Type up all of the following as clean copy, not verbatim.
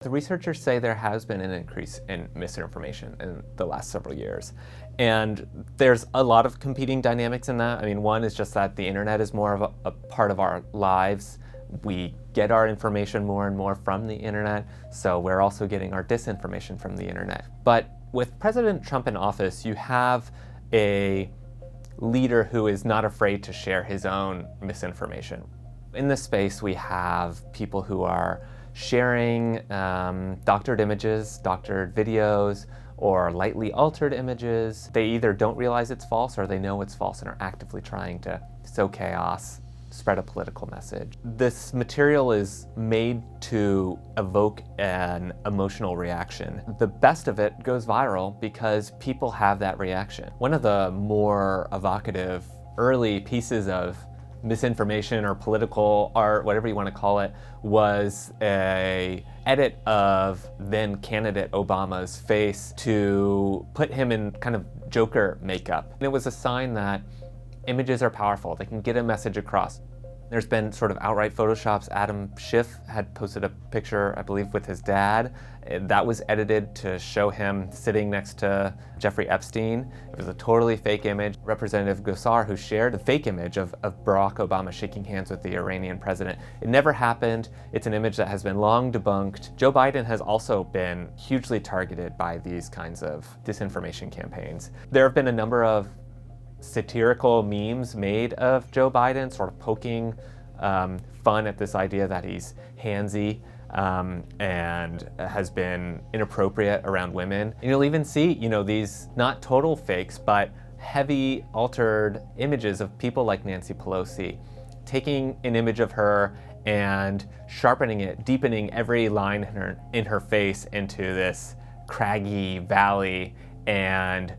The researchers say there has been an increase in misinformation in the last several years. And there's a lot of competing dynamics in that. I mean, one is just that the internet is more of a part of our lives. We get our information more and more from the internet, so we're also getting our disinformation from the internet. But with President Trump in office, you have a leader who is not afraid to share his own misinformation. In this space, we have people who are sharing doctored images, doctored videos, or lightly altered images. They either don't realize it's false or they know it's false and are actively trying to sow chaos, spread a political message. This material is made to evoke an emotional reaction. The best of it goes viral because people have that reaction. One of the more evocative early pieces of misinformation or political art, whatever you want to call it, was a edit of then candidate Obama's face to put him in kind of Joker makeup. And it was a sign that images are powerful. They can get a message across. There's been sort of outright photoshops. Adam Schiff had posted a picture, I believe, with his dad. That was edited to show him sitting next to Jeffrey Epstein. It was a totally fake image. Representative Gosar, who shared the fake image of Barack Obama shaking hands with the Iranian president. It never happened. It's an image that has been long debunked. Joe Biden has also been hugely targeted by these kinds of disinformation campaigns. There have been a number of satirical memes made of Joe Biden, sort of poking fun at this idea that he's handsy and has been inappropriate around women. And you'll even see, these not total fakes, but heavy altered images of people like Nancy Pelosi, taking an image of her and sharpening it, deepening every line in her face into this craggy valley, and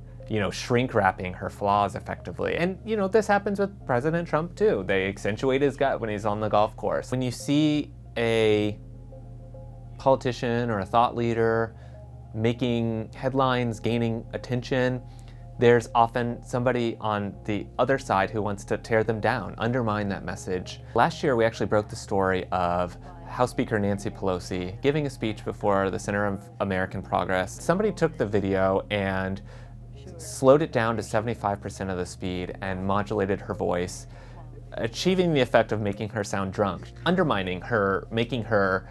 shrink wrapping her flaws effectively. And this happens with President Trump too. They accentuate his gut when he's on the golf course. When you see a politician or a thought leader making headlines, gaining attention, there's often somebody on the other side who wants to tear them down, undermine that message. Last year, we actually broke the story of House Speaker Nancy Pelosi giving a speech before the Center of American Progress. Somebody took the video and slowed it down to 75% of the speed and modulated her voice, achieving the effect of making her sound drunk, undermining her, making her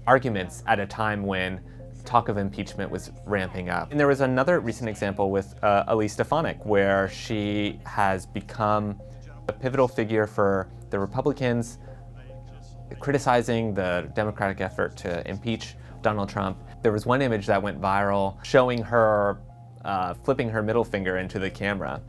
arguments at a time when talk of impeachment was ramping up. And there was another recent example with Elise Stefanik, where she has become a pivotal figure for the Republicans, criticizing the Democratic effort to impeach Donald Trump. There was one image that went viral showing her flipping her middle finger into the camera.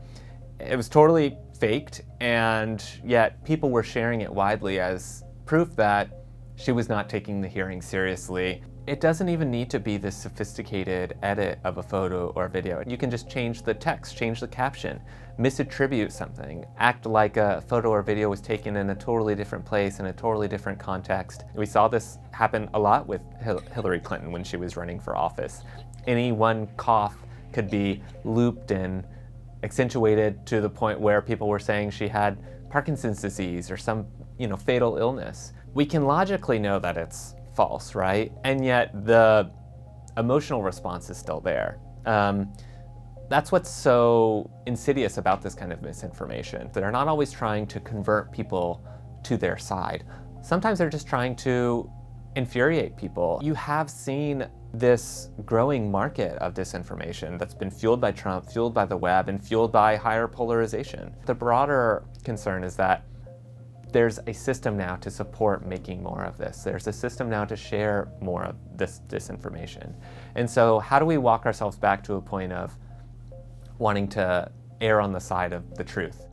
It was totally faked, and yet people were sharing it widely as proof that she was not taking the hearing seriously. It doesn't even need to be this sophisticated edit of a photo or video. You can just change the text, change the caption, misattribute something, act like a photo or video was taken in a totally different place, in a totally different context. We saw this happen a lot with Hillary Clinton when she was running for office. Any one cough could be looped and accentuated to the point where people were saying she had Parkinson's disease or some, fatal illness. We can logically know that it's false, right? And yet the emotional response is still there. That's what's so insidious about this kind of misinformation. They're not always trying to convert people to their side. Sometimes they're just trying to infuriate people. You have seen this growing market of disinformation that's been fueled by Trump, fueled by the web, and fueled by higher polarization. The broader concern is that there's a system now to support making more of this. There's a system now to share more of this disinformation. And so how do we walk ourselves back to a point of wanting to err on the side of the truth?